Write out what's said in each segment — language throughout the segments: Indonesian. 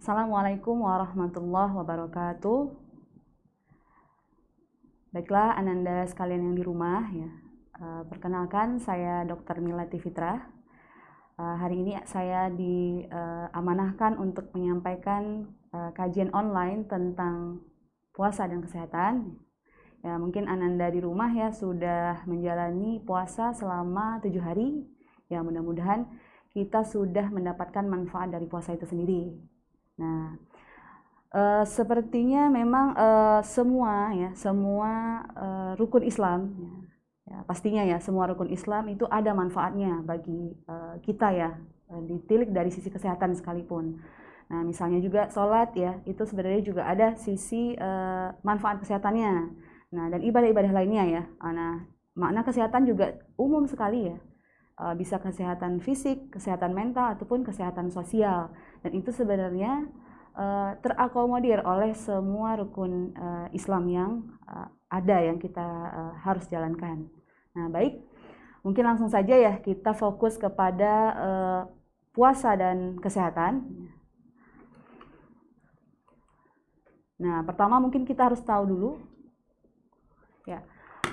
Assalamualaikum warahmatullahi wabarakatuh. Baiklah, Ananda sekalian yang di rumah ya. Perkenalkan, saya Dr. Milati Fitrah. Hari ini saya diamanahkan untuk menyampaikan kajian online tentang puasa dan kesehatan. Ya, mungkin Ananda di rumah ya sudah menjalani puasa selama 7 hari. Ya, mudah-mudahan kita sudah mendapatkan manfaat dari puasa itu sendiri. Nah, sepertinya memang semua rukun Islam ya, pastinya ya semua rukun Islam itu ada manfaatnya bagi kita ya, ditilik dari sisi kesehatan sekalipun. Nah, misalnya juga sholat ya, itu sebenarnya juga ada sisi manfaat kesehatannya. Nah, dan ibadah-ibadah lainnya ya. Nah, makna kesehatan juga umum sekali ya. Bisa kesehatan fisik, kesehatan mental, ataupun kesehatan sosial. Dan itu sebenarnya terakomodir oleh semua rukun Islam yang ada yang kita harus jalankan. Nah, baik, mungkin langsung saja ya kita fokus kepada puasa dan kesehatan. Nah, pertama mungkin kita harus tahu dulu ya,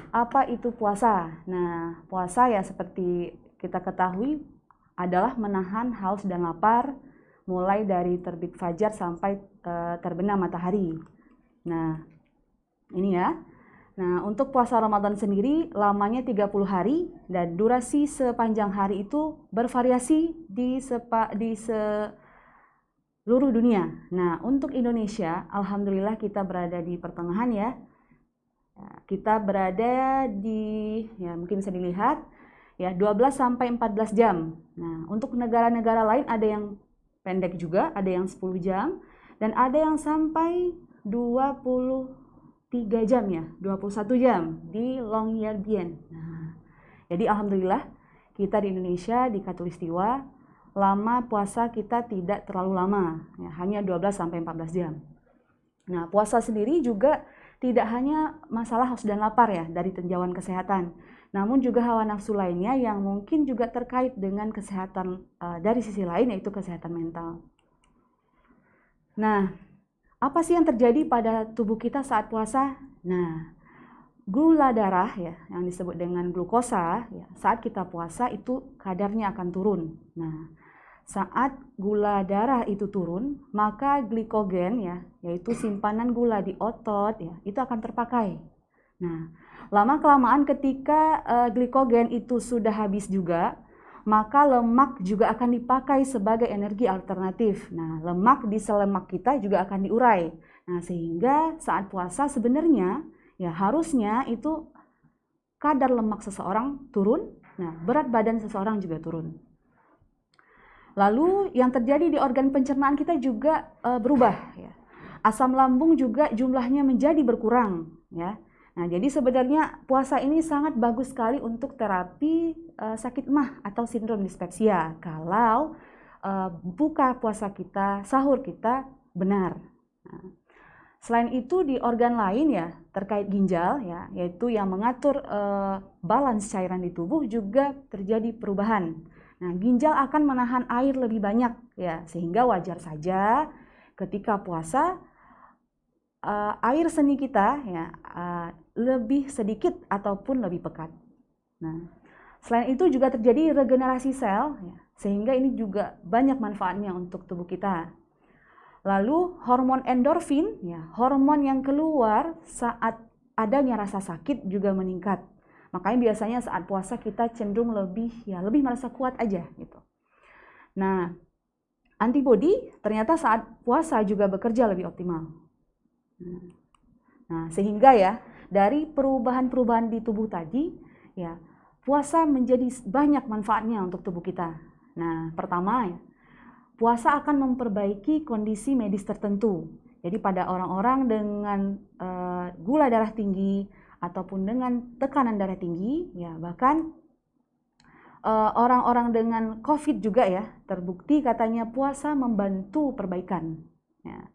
apa itu puasa. Nah, puasa ya seperti kita ketahui adalah menahan haus dan lapar mulai dari terbit fajar sampai terbenam matahari. Nah, ini ya. Nah, untuk puasa Ramadan sendiri lamanya 30 hari dan durasi sepanjang hari itu bervariasi di seluruh dunia. Nah, untuk Indonesia, alhamdulillah kita berada di pertengahan ya. Kita berada di, ya mungkin bisa dilihat, ya 12 sampai 14 jam. Nah, untuk negara-negara lain ada yang pendek juga, ada yang 10 jam, dan ada yang sampai 23 jam ya, 21 jam di Longyearbyen. Nah, jadi alhamdulillah kita di Indonesia, di Khatulistiwa, lama puasa kita tidak terlalu lama, ya, hanya 12 sampai 14 jam. Nah, puasa sendiri juga tidak hanya masalah haus dan lapar ya dari tinjauan kesehatan, namun juga hawa nafsu lainnya yang mungkin juga terkait dengan kesehatan dari sisi lain, yaitu kesehatan mental. Nah, apa sih yang terjadi pada tubuh kita saat puasa? Nah, gula darah ya yang disebut dengan glukosa ya, saat kita puasa itu kadarnya akan turun. Nah, saat gula darah itu turun, maka glikogen ya, yaitu simpanan gula di otot ya, itu akan terpakai. Nah, lama-kelamaan ketika glikogen itu sudah habis juga, maka lemak juga akan dipakai sebagai energi alternatif. Nah, lemak di sel lemak kita juga akan diurai. Nah, sehingga saat puasa sebenarnya ya harusnya itu kadar lemak seseorang turun, nah berat badan seseorang juga turun. Lalu yang terjadi di organ pencernaan kita juga berubah ya. Asam lambung juga jumlahnya menjadi berkurang ya. Nah, jadi sebenarnya puasa ini sangat bagus sekali untuk terapi sakit MAH atau sindrom dispepsia kalau buka puasa kita, sahur kita benar. Nah, selain itu di organ lain ya terkait ginjal ya, yaitu yang mengatur balance cairan di tubuh juga terjadi perubahan. Nah, ginjal akan menahan air lebih banyak ya, sehingga wajar saja ketika puasa air seni kita ya lebih sedikit ataupun lebih pekat. Nah, selain itu juga terjadi regenerasi sel ya, sehingga ini juga banyak manfaatnya untuk tubuh kita. Lalu hormon endorfin ya, hormon yang keluar saat adanya rasa sakit juga meningkat. Makanya biasanya saat puasa kita cenderung lebih merasa kuat aja gitu. Nah, antibodi ternyata saat puasa juga bekerja lebih optimal. Nah, sehingga ya dari perubahan-perubahan di tubuh tadi ya, puasa menjadi banyak manfaatnya untuk tubuh kita. Nah, pertama ya, puasa akan memperbaiki kondisi medis tertentu. Jadi pada orang-orang dengan gula darah tinggi ataupun dengan tekanan darah tinggi, ya bahkan orang-orang dengan COVID juga ya, terbukti katanya puasa membantu perbaikan. Ya.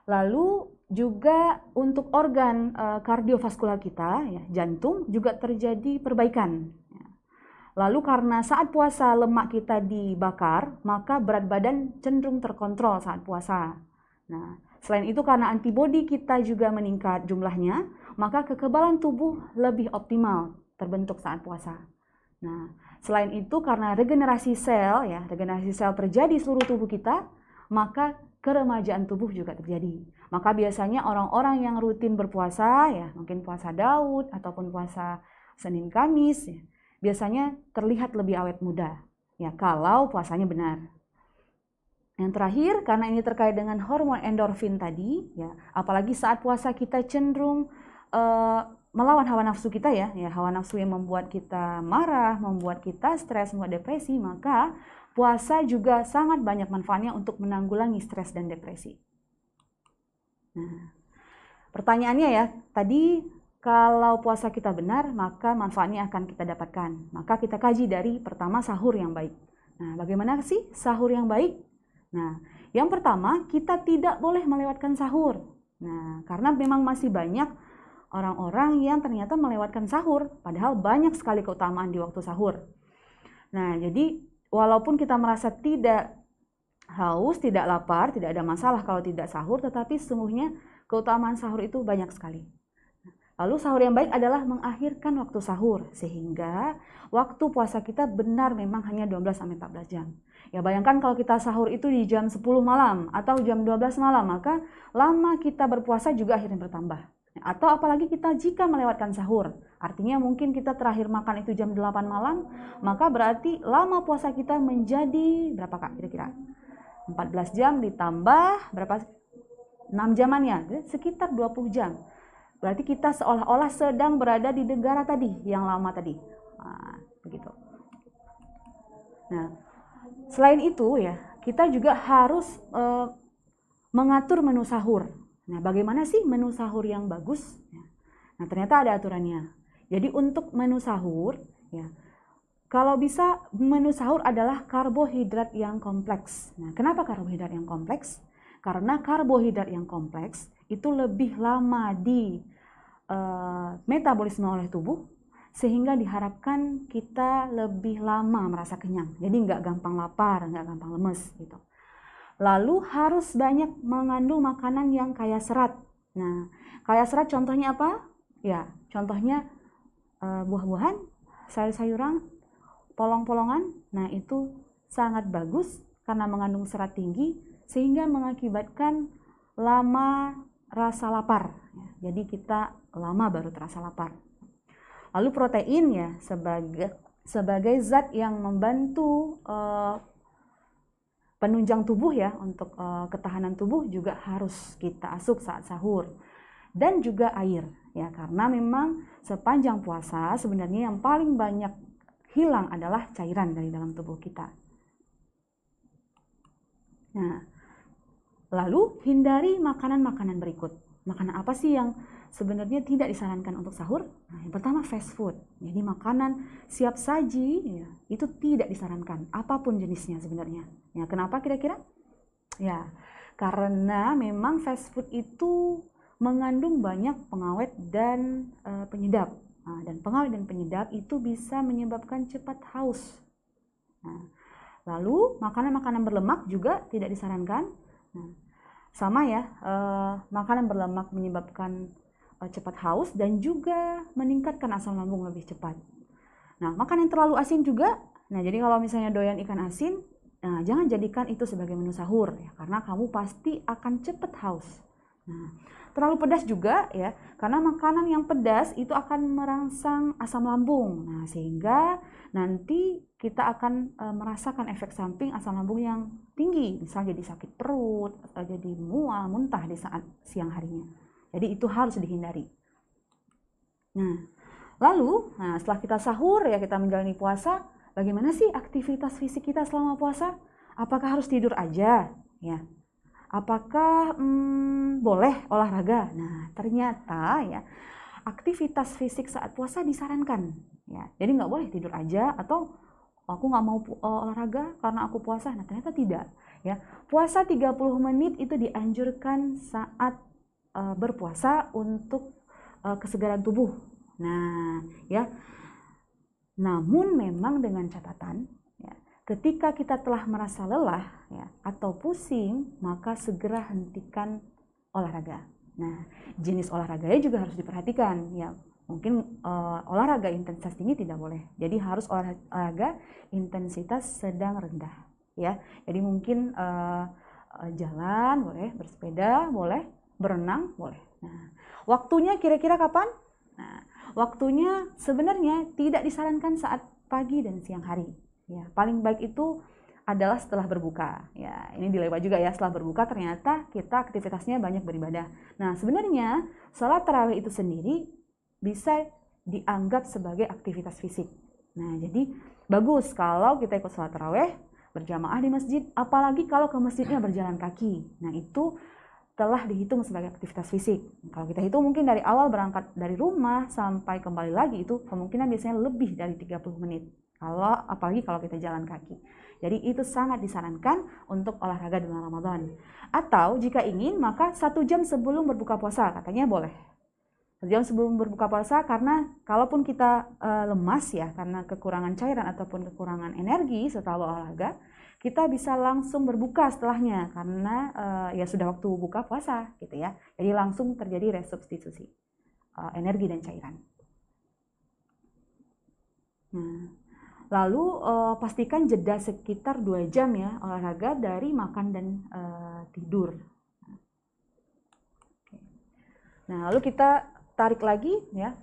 Lalu juga untuk organ kardiovaskular kita, ya, jantung juga terjadi perbaikan. Ya. Lalu karena saat puasa lemak kita dibakar, maka berat badan cenderung terkontrol saat puasa. Nah, selain itu karena antibodi kita juga meningkat jumlahnya, maka kekebalan tubuh lebih optimal terbentuk saat puasa. Nah, selain itu karena regenerasi sel terjadi di seluruh tubuh kita, maka keremajaan tubuh juga terjadi. Maka biasanya orang-orang yang rutin berpuasa, ya mungkin puasa Daud ataupun puasa Senin Kamis, ya, biasanya terlihat lebih awet muda, ya kalau puasanya benar. Yang terakhir, karena ini terkait dengan hormon endorfin tadi, ya, apalagi saat puasa kita cenderung melawan hawa nafsu kita, ya hawa nafsu yang membuat kita marah, membuat kita stres, membuat depresi, maka puasa juga sangat banyak manfaatnya untuk menanggulangi stres dan depresi. Nah, pertanyaannya ya, tadi kalau puasa kita benar, maka manfaatnya akan kita dapatkan. Maka kita kaji dari pertama sahur yang baik. Nah, bagaimana sih sahur yang baik? Nah, yang pertama, kita tidak boleh melewatkan sahur. Nah, karena memang masih banyak orang-orang yang ternyata melewatkan sahur, padahal banyak sekali keutamaan di waktu sahur. Nah, jadi walaupun kita merasa tidak haus, tidak lapar, tidak ada masalah kalau tidak sahur, tetapi sesungguhnya keutamaan sahur itu banyak sekali. Lalu sahur yang baik adalah mengakhirkan waktu sahur, sehingga waktu puasa kita benar memang hanya 12-14 jam. Ya bayangkan kalau kita sahur itu di jam 10 malam atau jam 12 malam, maka lama kita berpuasa juga akhirnya bertambah. Atau apalagi kita jika melewatkan sahur, artinya mungkin kita terakhir makan itu jam 8 malam, maka berarti lama puasa kita menjadi berapa Kak kira-kira? 14 jam ditambah berapa? 6 jamannya, sekitar 20 jam. Berarti kita seolah-olah sedang berada di negara tadi, yang lama tadi. Nah, begitu. Nah, selain itu ya, kita juga harus mengatur menu sahur. Nah, bagaimana sih menu sahur yang bagus? Nah, ternyata ada aturannya. Jadi untuk menu sahur, ya, kalau bisa menu sahur adalah karbohidrat yang kompleks. Nah, kenapa karbohidrat yang kompleks? Karena karbohidrat yang kompleks itu lebih lama di metabolisme oleh tubuh, sehingga diharapkan kita lebih lama merasa kenyang. Jadi nggak gampang lapar, nggak gampang lemes gitu. Lalu harus banyak mengandung makanan yang kaya serat. Nah, kaya serat contohnya apa? Ya, contohnya buah-buahan, sayur-sayuran, polong-polongan. Nah, itu sangat bagus karena mengandung serat tinggi, sehingga mengakibatkan lama rasa lapar. Jadi kita lama baru terasa lapar. Lalu protein ya sebagai zat yang membantu penunjang tubuh ya, untuk ketahanan tubuh juga harus kita asup saat sahur. Dan juga air ya, karena memang sepanjang puasa sebenarnya yang paling banyak hilang adalah cairan dari dalam tubuh kita. Nah, lalu hindari makanan-makanan berikut. Makanan apa sih yang sebenarnya tidak disarankan untuk sahur? Nah, yang pertama fast food. Jadi makanan siap saji ya, itu tidak disarankan apapun jenisnya sebenarnya. Ya, kenapa kira-kira? Ya, karena memang fast food itu mengandung banyak pengawet dan penyedap. Nah, dan pengawet dan penyedap itu bisa menyebabkan cepat haus. Nah, lalu makanan-makanan berlemak juga tidak disarankan. Nah, sama ya, makanan berlemak menyebabkan cepat haus dan juga meningkatkan asam lambung lebih cepat. Nah, makan yang terlalu asin juga. Nah, jadi kalau misalnya doyan ikan asin, nah, jangan jadikan itu sebagai menu sahur ya, karena kamu pasti akan cepat haus. Nah, terlalu pedas juga ya, karena makanan yang pedas itu akan merangsang asam lambung. Nah, sehingga nanti kita akan merasakan efek samping asam lambung yang tinggi, misalnya jadi sakit perut atau jadi mual, muntah di saat siang harinya. Jadi itu harus dihindari. Nah, lalu setelah kita sahur ya, kita menjalani puasa, bagaimana sih aktivitas fisik kita selama puasa? Apakah harus tidur aja? Ya. Apakah boleh olahraga? Nah, ternyata ya aktivitas fisik saat puasa disarankan. Ya, jadi nggak boleh tidur aja atau aku nggak mau olahraga karena aku puasa. Nah, ternyata tidak. Ya, puasa 30 menit itu dianjurkan saat berpuasa untuk kesegaran tubuh. Nah, ya. Namun memang dengan catatan, ya, ketika kita telah merasa lelah ya, atau pusing, maka segera hentikan olahraga. Nah, jenis olahraganya juga harus diperhatikan ya. Mungkin olahraga intensitas tinggi tidak boleh. Jadi harus olahraga intensitas sedang rendah ya. Jadi mungkin jalan boleh, bersepeda boleh, berenang boleh. Nah, waktunya kira-kira kapan? Nah, waktunya sebenarnya tidak disarankan saat pagi dan siang hari. Ya, paling baik itu adalah setelah berbuka. Ya, ini dilewat juga ya, setelah berbuka ternyata kita aktivitasnya banyak beribadah. Nah, sebenarnya sholat tarawih itu sendiri bisa dianggap sebagai aktivitas fisik. Nah, jadi bagus kalau kita ikut sholat tarawih berjamaah di masjid, apalagi kalau ke masjidnya berjalan kaki. Nah, itu telah dihitung sebagai aktivitas fisik. Kalau kita hitung mungkin dari awal berangkat dari rumah sampai kembali lagi itu kemungkinan biasanya lebih dari 30 menit. Apalagi kalau kita jalan kaki. Jadi itu sangat disarankan untuk olahraga di bulan Ramadan. Atau jika ingin maka 1 jam sebelum berbuka puasa katanya boleh. 1 jam sebelum berbuka puasa karena kalaupun kita lemas ya karena kekurangan cairan ataupun kekurangan energi setelah olahraga, kita bisa langsung berbuka setelahnya karena ya sudah waktu buka puasa gitu ya. Jadi langsung terjadi resubstitusi energi dan cairan. Nah, lalu pastikan jeda sekitar 2 jam ya olahraga dari makan dan tidur. Nah, lalu kita tarik lagi ya.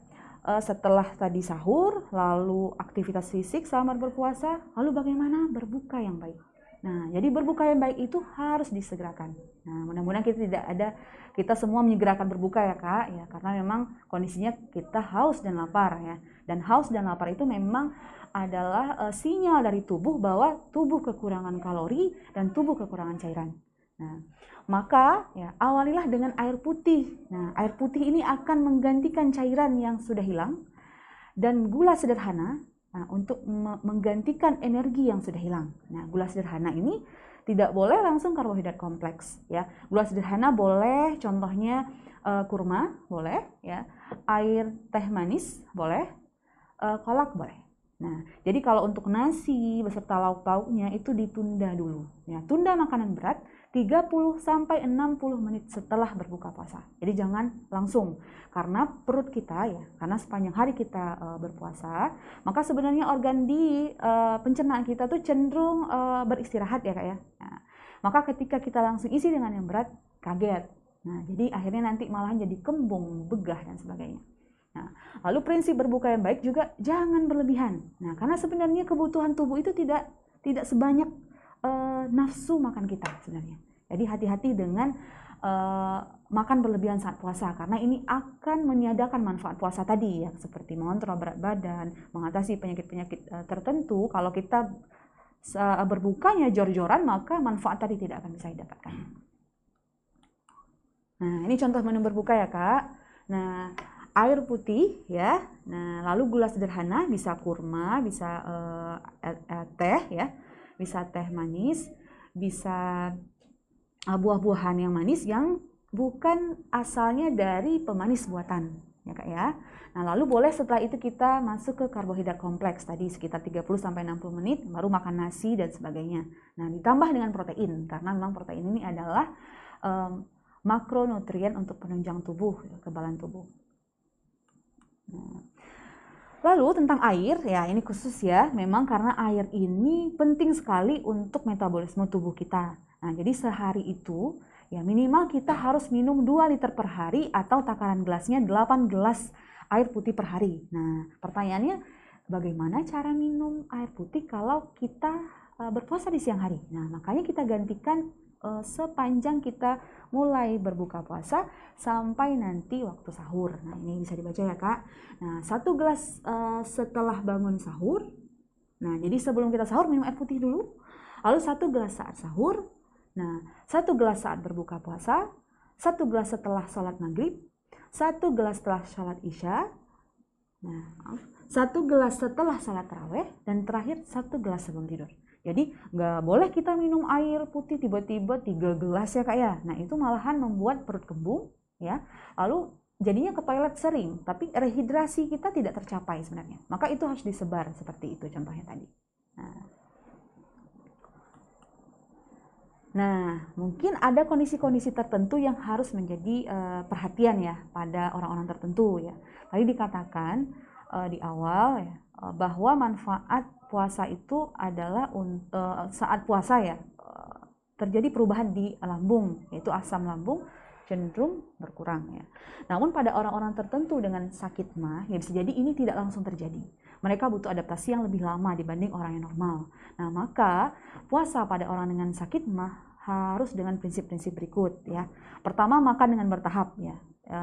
Setelah tadi sahur, lalu aktivitas fisik selama berpuasa, lalu bagaimana berbuka yang baik? Nah, jadi berbuka yang baik itu harus disegerakan. Nah, mudah-mudahan kita semua menyegerakan berbuka ya Kak, ya karena memang kondisinya kita haus dan lapar ya. Dan haus dan lapar itu memang adalah sinyal dari tubuh bahwa tubuh kekurangan kalori dan tubuh kekurangan cairan. Nah, maka ya awalilah dengan air putih. Nah, air putih ini akan menggantikan cairan yang sudah hilang dan gula sederhana untuk menggantikan energi yang sudah hilang. Nah, gula sederhana ini tidak boleh langsung karbohidrat kompleks ya. Gula sederhana boleh contohnya kurma boleh ya, air teh manis boleh, kolak boleh. Nah, jadi kalau untuk nasi beserta lauk pauknya itu ditunda dulu. Ya, tunda makanan berat 30 sampai 60 menit setelah berbuka puasa. Jadi jangan langsung karena perut kita ya, karena sepanjang hari kita berpuasa, maka sebenarnya organ di pencernaan kita tuh cenderung beristirahat ya Kak ya. Nah, maka ketika kita langsung isi dengan yang berat, kaget. Nah, jadi akhirnya nanti malahan jadi kembung, begah dan sebagainya. Nah, lalu prinsip berbuka yang baik juga jangan berlebihan. Nah, karena sebenarnya kebutuhan tubuh itu tidak sebanyak nafsu makan kita sebenarnya. Jadi hati-hati dengan makan berlebihan saat puasa karena ini akan meniadakan manfaat puasa tadi ya, seperti mengontrol berat badan, mengatasi penyakit-penyakit tertentu. Kalau kita berbukanya jor-joran maka manfaat tadi tidak akan bisa didapatkan. Nah, ini contoh menu berbuka ya Kak. Nah, air putih ya, nah lalu gula sederhana bisa kurma, bisa teh ya, bisa teh manis, bisa buah-buahan yang manis yang bukan asalnya dari pemanis buatan ya Kak ya. Nah lalu boleh setelah itu kita masuk ke karbohidrat kompleks tadi sekitar 30-60 menit baru makan nasi dan sebagainya. Nah ditambah dengan protein karena memang protein ini adalah makronutrien untuk penunjang tubuh, kekebalan tubuh. Lalu tentang air, ya ini khusus ya, memang karena air ini penting sekali untuk metabolisme tubuh kita. Nah, jadi sehari itu ya minimal kita harus minum 2 liter per hari atau takaran gelasnya 8 gelas air putih per hari. Nah, pertanyaannya bagaimana cara minum air putih kalau kita berpuasa di siang hari? Nah, makanya kita gantikan sepanjang kita mulai berbuka puasa sampai nanti waktu sahur. Nah, ini bisa dibaca ya Kak. Nah, 1 gelas setelah bangun sahur. Nah, jadi sebelum kita sahur minum air putih dulu. Lalu 1 gelas saat sahur. Nah, 1 gelas saat berbuka puasa. 1 gelas setelah sholat maghrib. 1 gelas setelah sholat isya. Nah, 1 gelas setelah sholat tarawih. Dan terakhir 1 gelas sebelum tidur. Jadi nggak boleh kita minum air putih tiba-tiba 3 gelas ya Kak ya. Nah itu malahan membuat perut kembung ya. Lalu jadinya ke toilet sering, tapi rehidrasi kita tidak tercapai sebenarnya. Maka itu harus disebar seperti itu contohnya tadi. Nah, Nah, mungkin ada kondisi-kondisi tertentu yang harus menjadi perhatian ya pada orang-orang tertentu ya. Tadi dikatakan di awal ya, bahwa manfaat puasa itu adalah saat puasa ya, terjadi perubahan di lambung, yaitu asam lambung cenderung berkurang ya. Namun pada orang-orang tertentu dengan sakit mah, ya bisa jadi ini tidak langsung terjadi. Mereka butuh adaptasi yang lebih lama dibanding orang yang normal. Nah, maka puasa pada orang dengan sakit mah harus dengan prinsip-prinsip berikut ya. Pertama, makan dengan bertahap ya.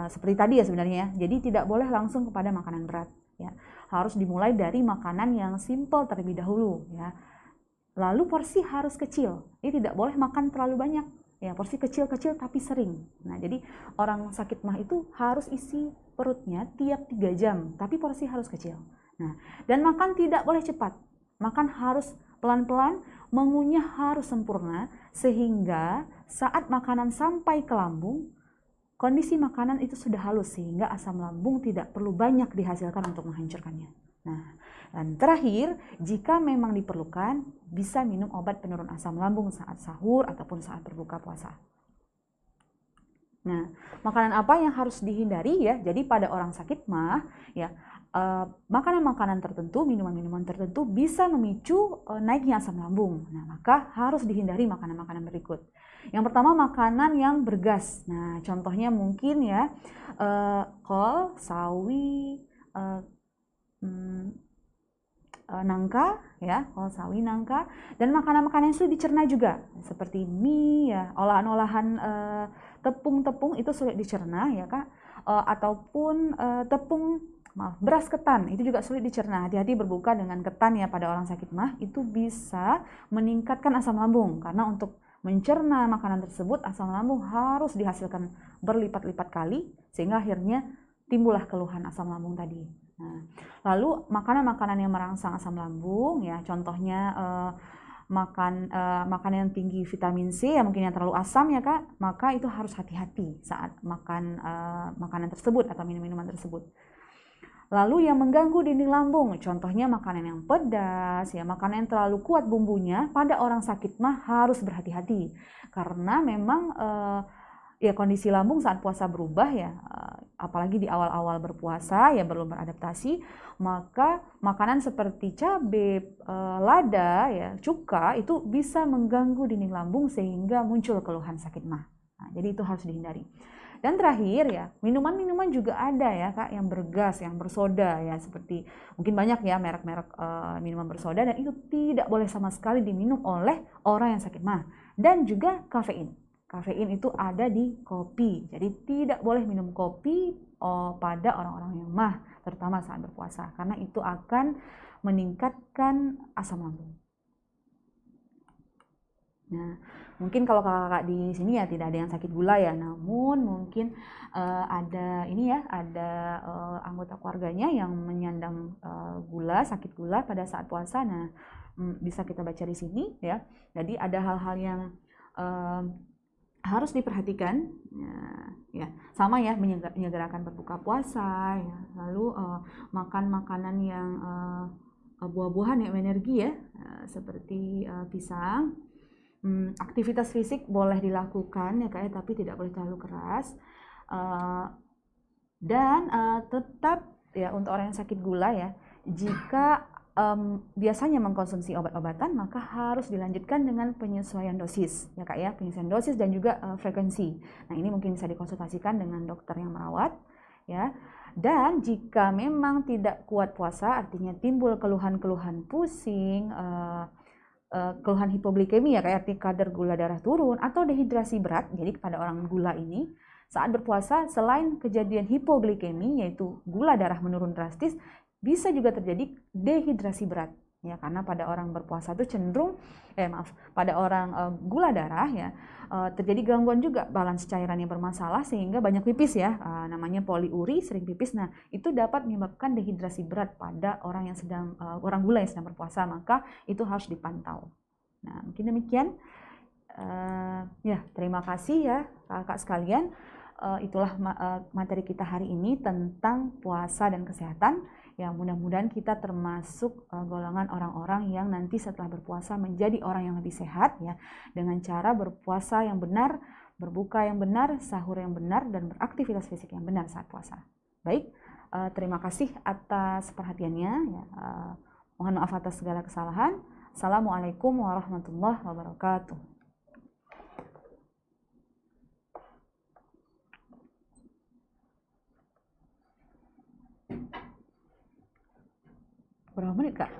Seperti tadi ya sebenarnya ya. Jadi tidak boleh langsung kepada makanan berat ya. Harus dimulai dari makanan yang simple terlebih dahulu ya. Lalu porsi harus kecil. Ini tidak boleh makan terlalu banyak. Ya, porsi kecil-kecil tapi sering. Nah, jadi orang sakit mah itu harus isi perutnya tiap 3 jam, tapi porsi harus kecil. Nah, dan makan tidak boleh cepat. Makan harus pelan-pelan, mengunyah harus sempurna, sehingga saat makanan sampai ke lambung, kondisi makanan itu sudah halus, sehingga asam lambung tidak perlu banyak dihasilkan untuk menghancurkannya. Nah, dan terakhir, jika memang diperlukan, bisa minum obat penurun asam lambung saat sahur ataupun saat berbuka puasa. Nah, makanan apa yang harus dihindari ya? Jadi pada orang sakit mah, ya makanan-makanan tertentu, minuman-minuman tertentu bisa memicu naiknya asam lambung. Nah, maka harus dihindari makanan-makanan berikut. Yang pertama, makanan yang bergas. Nah, contohnya mungkin ya kol, sawi, nangka ya, kol, sawi, nangka, dan makanan-makanan yang sulit dicerna juga seperti mie ya, olahan-olahan tepung-tepung itu sulit dicerna ya Kak, ataupun beras ketan itu juga sulit dicerna. Hati-hati berbuka dengan ketan ya pada orang sakit mah, itu bisa meningkatkan asam lambung karena untuk mencerna makanan tersebut asam lambung harus dihasilkan berlipat-lipat kali sehingga akhirnya timbullah keluhan asam lambung tadi. Nah, lalu makanan-makanan yang merangsang asam lambung ya, contohnya makanan yang tinggi vitamin C ya, mungkin yang terlalu asam ya Kak, maka itu harus hati-hati saat makan makanan tersebut atau minum-minuman tersebut. Lalu yang mengganggu dinding lambung, contohnya makanan yang pedas, ya makanan yang terlalu kuat bumbunya, pada orang sakit mah harus berhati-hati. Karena memang ya kondisi lambung saat puasa berubah ya, apalagi di awal-awal berpuasa ya belum beradaptasi, maka makanan seperti cabai, lada, ya cuka itu bisa mengganggu dinding lambung sehingga muncul keluhan sakit mah. Nah, jadi itu harus dihindari. Dan terakhir ya, minuman-minuman juga ada ya Kak yang bergas, yang bersoda ya, seperti mungkin banyak ya merek-merek minuman bersoda, dan itu tidak boleh sama sekali diminum oleh orang yang sakit mah. Dan juga kafein. Kafein itu ada di kopi. Jadi tidak boleh minum kopi pada orang-orang yang mah, terutama saat berpuasa, karena itu akan meningkatkan asam lambung. Nah, mungkin kalau kakak di sini ya tidak ada yang sakit gula ya, namun mungkin ada ini ya, ada anggota keluarganya yang menyandang sakit gula pada saat puasa. Nah, bisa kita baca di sini ya. Jadi ada hal-hal yang harus diperhatikan ya, sama ya, menyegerakan berbuka puasa ya, lalu makan makanan yang buah-buahan yang energi ya, seperti pisang. Aktivitas fisik boleh dilakukan ya Kak, tapi tidak boleh terlalu keras, dan tetap ya untuk orang yang sakit gula ya, jika biasanya mengkonsumsi obat-obatan, maka harus dilanjutkan dengan penyesuaian dosis ya Kak ya, penyesuaian dosis dan juga frekuensi. Nah, ini mungkin bisa dikonsultasikan dengan dokter yang merawat ya. Dan jika memang tidak kuat puasa, artinya timbul keluhan-keluhan pusing, keluhan hipoglikemi ya, kayak kadar gula darah turun atau dehidrasi berat. Jadi pada orang gula ini saat berpuasa, selain kejadian hipoglikemi yaitu gula darah menurun drastis, bisa juga terjadi dehidrasi berat ya, karena pada orang berpuasa itu cenderung pada orang gula darah ya, terjadi gangguan juga balance cairan yang bermasalah sehingga banyak pipis ya, namanya poliuri, sering pipis. Nah, itu dapat menyebabkan dehidrasi berat pada orang yang sedang orang gula yang sedang berpuasa, maka itu harus dipantau. Nah, mungkin demikian. Ya, terima kasih ya kakak sekalian. Itulah materi kita hari ini tentang puasa dan kesehatan. Ya, mudah-mudahan kita termasuk golongan orang-orang yang nanti setelah berpuasa menjadi orang yang lebih sehat ya, dengan cara berpuasa yang benar, berbuka yang benar, sahur yang benar, dan beraktivitas fisik yang benar saat puasa. Baik, terima kasih atas perhatiannya ya. Mohon maaf atas segala kesalahan. Assalamualaikum warahmatullahi wabarakatuh. Berapa menit, Kak?